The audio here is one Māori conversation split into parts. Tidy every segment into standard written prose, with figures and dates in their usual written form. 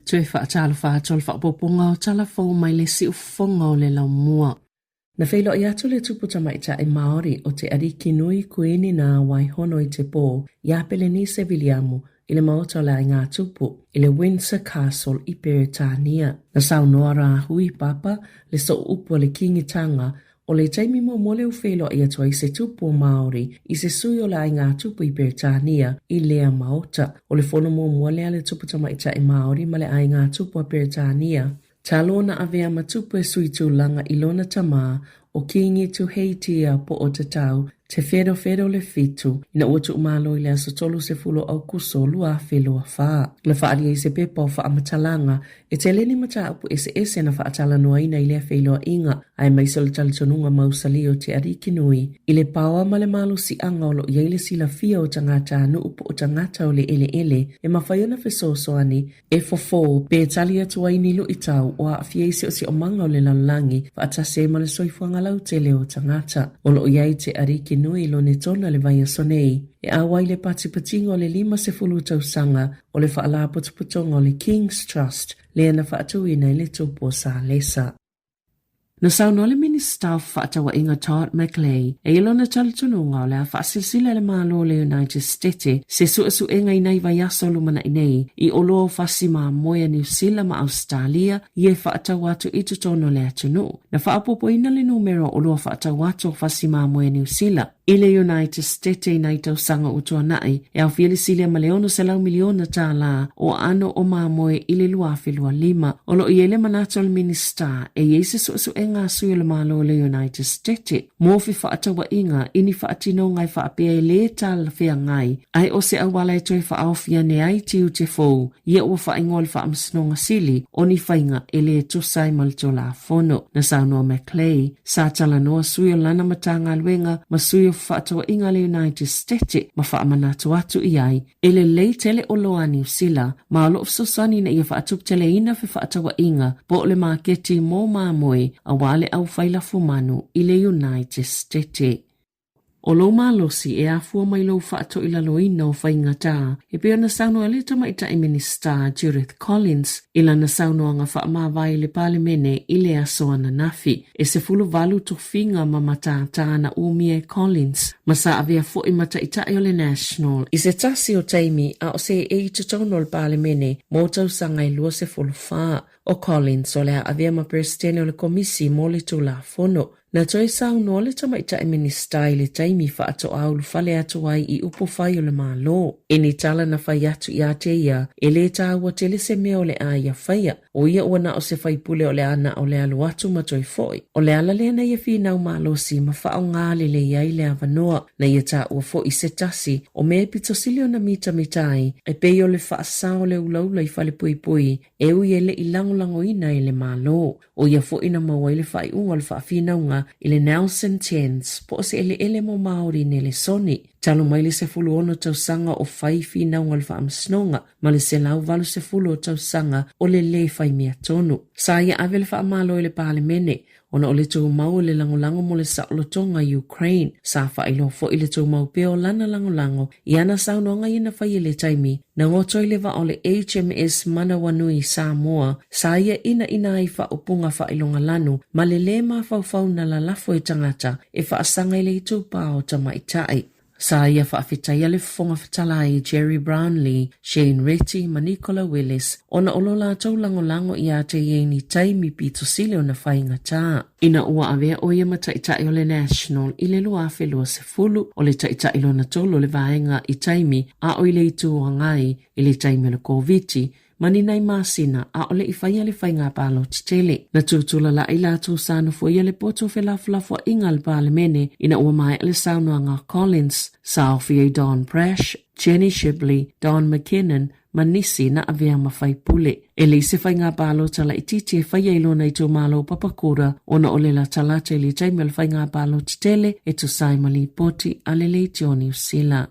Tue whaatalo whaatol whaapoponga o tala fau mai le si ufonga o le lau mua. Na whailo i atu le tuputa maita e Māori o te ariki nui kueni na waihono i te pō, iapele ni Seviliamu, i le maota la ngā tupu, i le Windsor Castle i Peretania. Na saunoa rā hui papa, le so upo le kingitanga, o le taimi mo mole u whailo i atua i se tupu o Māori, i se sui o la ngā tupu i Peretania, i lea maota. O le whono mo mole a le tuputa maita e Māori, ma le ai ngā tupu a Peretania. Talona avea matupu e sui tūlanga i lona tamā, o kingi tu heitia po o te tau, te whero le fitu, ina ua tu umalo i le aso tolu se fulo au kuso lua wheloa whaa. Na whaari e se pepa o wha matalanga, e te leni mata upu ese na whaatala noa ina i lea wheloa inga, ai maisa le talitonunga mausali o te ariki nui. I le pawa ma le malo si anga o lo iaile sila fia o tangata anu upu o tangata o le ele, e mawhaiona fesosoani, e fofo, pe tali atua i nilu i tau, o a fiese o si o manga o le lalangi, whaatase ma le soifuanga lau tele o tangata. O lo iai te ariki nui lo ne tona le vai sonei. E awai le patipatinga o le 50 tausanga o le whaala putuputonga o le King's Trust, le ana whaatuina i le tupo sa lesa. Na sauna le minister whaatawa inga Todd McLeay, e ilona talitununga o le a whaasilsila le malo le United States, se su enga i nei vai aso lumana i nei, i olo whasima moia New Zealand ma Australia, i e whaatawa atu i tutono le atunu. Na whaapopo ina le numero olo whaatawa atu whasima moia New Zealand. I le United States nei tau sanga utua nai, e au fieli silia ma leono se lau miliona Tala o ano o mamoe i le luafilua 5. Olo i ele manato le minister, e yeise su enga sui le malo le United States. Mofi whaatawa inga, ini whaatino ngai whaapea i le tal fea ngai, ai o se awala e toi whaafia ne ai tiu te fou, ia ua whaingol whaamsinonga sili, o ni whainga e le tusai maltola fono. Na saunoa McLeay, sa tala noa sui o lana matanga luenga, ma sui o whaatawa inga le United States, ma whaamanatu atu i ai, ele lei tele o loa New Zealand, ma alo sosani na ia whaatup tele ina fi whaatawa inga, po le maketi mō mamoe, a wale au whailafu manu i le United States. O lo malosi e afua mai lo whaato i laloina o whaingata, e peo na saunoa le tamaita i minister Judith Collins, ila na saunoa nga whaamawai le palemene i le asoana nafi, e se fulu valu tofinga ma matata na umie Collins, masa avea fo i mata ita o le National, i se tasi o taimi a o se e i tutono le palemene, mo tau sanga i lua se fulu whaa, o Collins o lea avea ma presidente o le komisi mo le tula fono. Na toi saunoa le tamaita i minister i le taimi whaato au fale atu ai i upo whai o le malo. E ni tala na whai atu i ate ia, e le tāua tele se mea o le aia whaia, o ia ua na o se whai pule o le ana o le alu atu ma toi foi. O le ala lea na ia whinau malo si ma whao ngāle le iai le avanoa, na ia tāua fo i se tasi, o mea pitosili o na mita mitai, e pei o le whaasao le ulaula i whale pui pui, e ui e le i langolango ina i le malo. O ia fo ina maua i le whai unga le whaafinaunga i le Nelson Tens, po se ele mo Māori ne le soni. Talo mai le se fulu ono tausanga o whai whinaunga le whaamsnonga, ma le se lau valu se fulu o tausanga o le whai mea tonu. Sa ia ave le whaamalo i le palemene, ona o le tau mau le langolango mo le saolotonga Ukraine, sa whailo fo i le tau mau peo lana langolango, i ana saunonga ina whai le taimi, na ngoto i le va o le HMS Manawanui Sāmoa, sa ia ina ai whaopunga whailonga lanu, ma le ma whau na la lafo i tangata, e whaasanga i le itu pao tamaitai. Sa ia whaafitaia le fonga whatalai Jerry Brownlee, Shane Retty, ma Nicola Willis, ona olola tau langolango i a te ieni taimi pito sile o na whainga tā. Ina ua avea o ia ma taitai o le National i le lua whelua se fulu o le taitai lo na tolo le vaenga i taimi a o i le itu o ngai i le taimi le COVID-19, mani nai masina a ole i whaia le whainga palo titele. Na tūtula la i lātou sānu fuia le poto whelafulafua inga le palemene ina ua mai le saunoanga Collins, Sophie Don Prash, Jenny Shibley, Don McKinnon, manisi na avea mawhai pule. E le se whainga palo tala i titi e whaia ilona i tō malo papakura ona ole la talate li taimel whainga palo titele e tu saimali poti alele i New Zealand.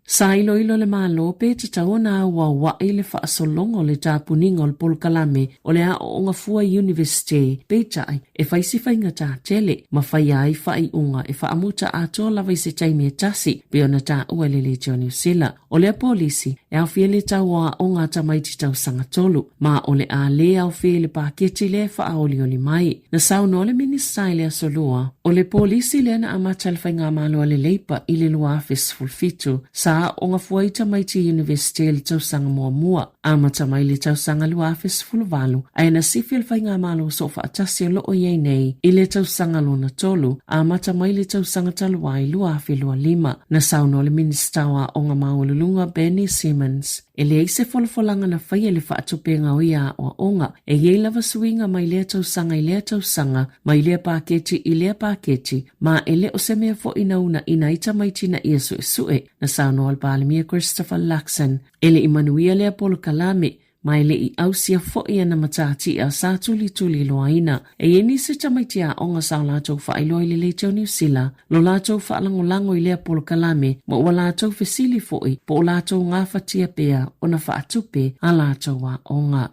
Sa ilo le malo pe te tau na wa le whaasolongo le tāpuninga o le polokalame o le a o ngā fua university pe tai e whaisi whainga tā tele ma whai ai whai unga e whaamuta atoa lawa i se taimi e tasi pe ona tā ua le Legion New Zealand. O le a polisi e au fie le tau a o ngā tamaiti tau sanga tolu ma o le a le au fie le paketi le whaaoli o le mai. Na sau no le ministai le asolua o le polisi le na amata le whainga malo le leipa i le lua office fulfitu sa o ngā fuaita mai ti university le tausanga mua amata mai le tausanga lua office fulvalu ai na sifil whainga malo so whaatasi lo o iei nei i le tausanga lona tolu amata mai le tausanga taluai lua afi lua lima na sauno le ministawa o ngā maululunga Benny Simmons e le eise folfolanga na whaia le whaatupenga o ia o onga e iei lava suinga mai le tausanga i le tausanga mai le paketi i le paketi ma ele o se mea fo inauna ina ita mai tina ia sue na sauno albalimia Christopher Luxon ele imanuia le apolo kalame mai le i ausia fo ia na matati a sa tuli loaina e eni se tamaitia o ngā sao lātou whaeloi le Legion New Zealand lo lātou whaalangolango i le apolo kalame ma ua lātou fesili foi po o lātou ngā whatia pea o na whaatupe a lātou a onga.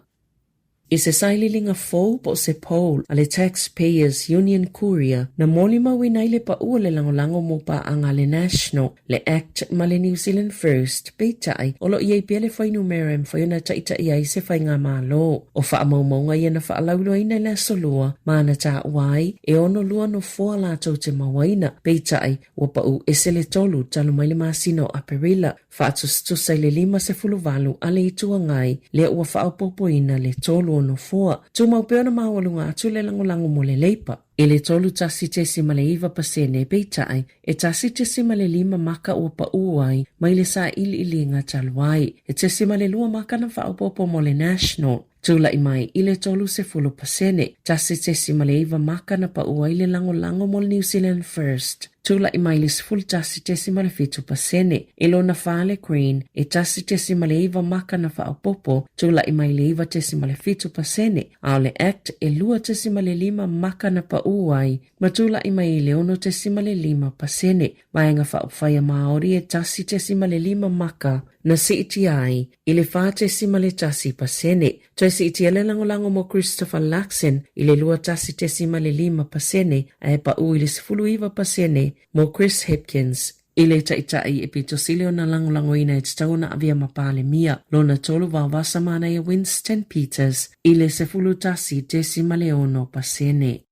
I se saililinga fōu po se Paul a le Taxpayers Union Courier na molima wina ile pa ua le langolango mo pa anga le National le Act ma le New Zealand First peitai o lo iei pia le whainu merem whaiona taita iai se whainga malo o wha amaumaunga ia na wha alaulo ina le solua ma na ta wai e ono lua no fōa lātou te mawaina peitai o pa u ese le tolu talu mai le masino a perila wha atustusai le 5 a le itua ngai le ua wha aupopoina le tolu no fua. Tumau peona mawalunga atu le langolango mo le leipa. E le tolu tasi tesi ma le iwa pasene peitai, e tasi tesi ma le 5 maka ua pa uai, mai le sa ili ngā taluai. E tesi ma le 2 maka na whaopopo mo le National. Tula i mai i le tolu se fulu pasene, tasi tesi ma le 2 maka na pa uai le langolango mo le New Zealand First. Tula i mai le sifulu tasi tesi ma le 5 pasene, e lo na whale Green, e tasi tesi ma le 2 maka na whaopopo, tula i mai le 2 tesi ma le 5 pasene, ao le Act e 2 tesi ma le 5 maka na pa uai, matula i mai le 1 tesi ma le 5 pasene, maenga whaopwhaia Māori e tasi tesi ma le 5 maka, na se iti ai, i le 4 tesi ma le tasi pasene, toi se iti ele langolango mo Christopher Luxon, i le 2 tasi tesi ma le 5 pasene, a e pa u i le sifulu 2 pasene, mo Chris Hipkins. I le taitai e pito silio na langolango ina e tau na avia mapale mia, lo na tolu vawasa mana e Winston Peters, i le sifulu tasi tesi ma le 1 pasene.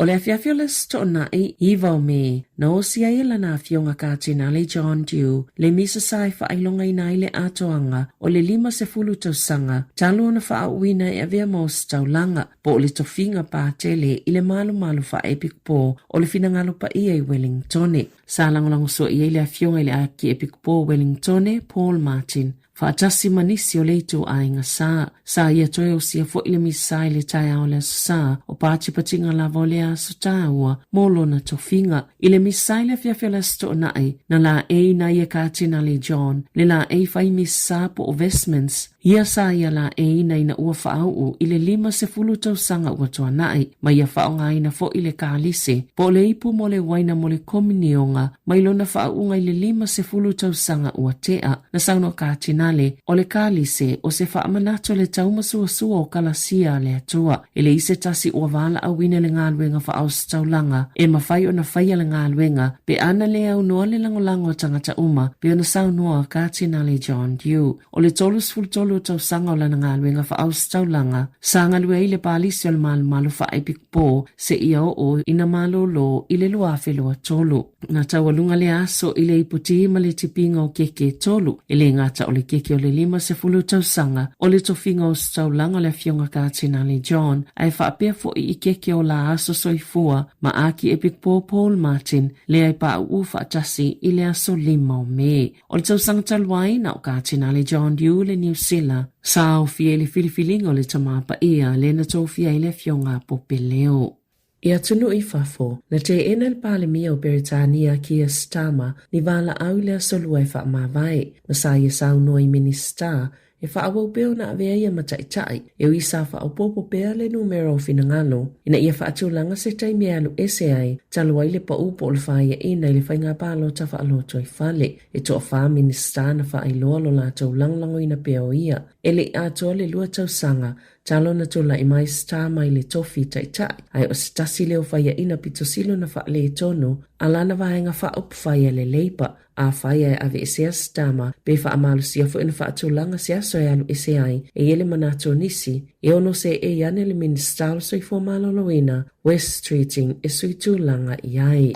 O le afiafioles to nai iwa o me, na o si aela na afionga kātina le John Dew, le misa sai whailonga ina le atoanga, o le 5 tausanga, talo na whaauina e avea maus taulanga, po o le tofinga pātele i le malu wha epic po, o le finangalo pa ia i Wellingtone. Sa langolango so ia le afionga i le aki epic po Wellingtone, Paul Martin. Whaatasi manisi o leitu a inga sa ia toi o sia fo ile misai le tai ao le sa o pāti patinga la volea so tāua molo na tofinga ile misai le fiafia le sto nai na la e na ia kātina le John le la e fai misa po o vestments ia sa ia la e na ina ua whaau ile 5 tausanga ua toa nai ma ia whao ngai na fo ile kālise po le ipu mo le waina mo le kominionga ma ilo na whaau ngai le 5 tausanga ua tea na sauno kātina o le kālise o se whaamanato le taumasua o kalasia le atua. E le ise tasi ua wala awina le ngāluenga wha austaulanga e mawhai o na whaia le ngāluenga pe ana le au noa le langolango tangata uma pe ona sau noa kātina le John Dew. O le tolus fultolu tau sanga o lana ngāluenga wha austaulanga sa ngalue i le pālisi o le malu wha epic po se ia o ina malo lo i le luafe loa tolu. Na taualunga le aso i le iputi ma le tipinga o keke tolu e le ngata o le keke o le 5 tausanga o le tofinga o staulanga le fionga kātina le John ai whaapea fo i keke o la aso soifua ma aki epic po Paul Martin le ai pa u whaatasi i le aso 5 o me. O le tausanga taluai na o kātina le John Dew le New Zealand sa o fie le filifilinga o le tamapa ia le na tofia i le fionga po peleo. Ia tunu i fafo, na te ena le palemia o Beritania kia stama ni wala au lea solua i wha mawai, na sa ia saunua i minista e whaawau peo na avea ia mataitai, e ui sa whaapopo pea le numero finangalo, ina ia whaatulanga se taimi alu ese ai, talua ile pa upo o le whaia ina ile whainga palo ta whaaloto i whale, e toa wha minister na whaailoa lo la tau langlango ina pea o ia, e le atoa le lua tau sanga, talo na tula i mai star mai le tofi taitai, ai o stasi leo whaia ina pito silo na wha le tono, alana vahenga wha up whaia le leipa, a whaia e ave esea stama, pe wha amalu sia fu ina wha atulanga sia soe alu ese ai, e ele manato nisi, e ono se e iane le minister so i fomalo loina, West Streeting e sui tūlanga i ai.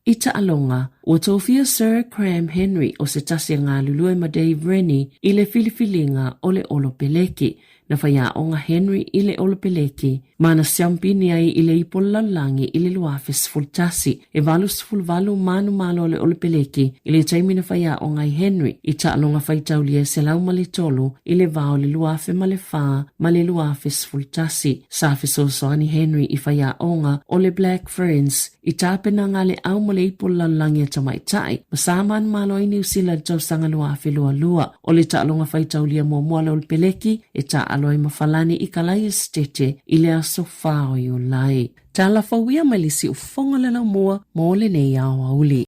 I alonga, o tofia Sir Graham Henry o se tasi ngā lulue ma Dave Rennie i le filifilinga o le olopeleki, na whaia o ngā Henry i le olopeleki, mana siampini ai i le ipolalangi i le luafes fultasi, e valus fulvalu manu malo le olopeleki, i le taimina whaia o ngā Henry, i alonga whaitaulia se lau ma le tolu, i le vao le luafe ma le wha, ma le luafes fultasi, sa fesosoani Henry i whaia o ngā o le Black Ferns, i tāpena ngā le au ma le ipolalangi a tamaitai, ma Sāmoan malo i New Zealand tau sanga luafe lua lua, o le alonga whaitaulia mua mua le olopeleki, e aloi mawhalani i kalai estete i le aso whao i o lai. Tala whauia mai le si ufonga le lau mua, mo le nei awa uli.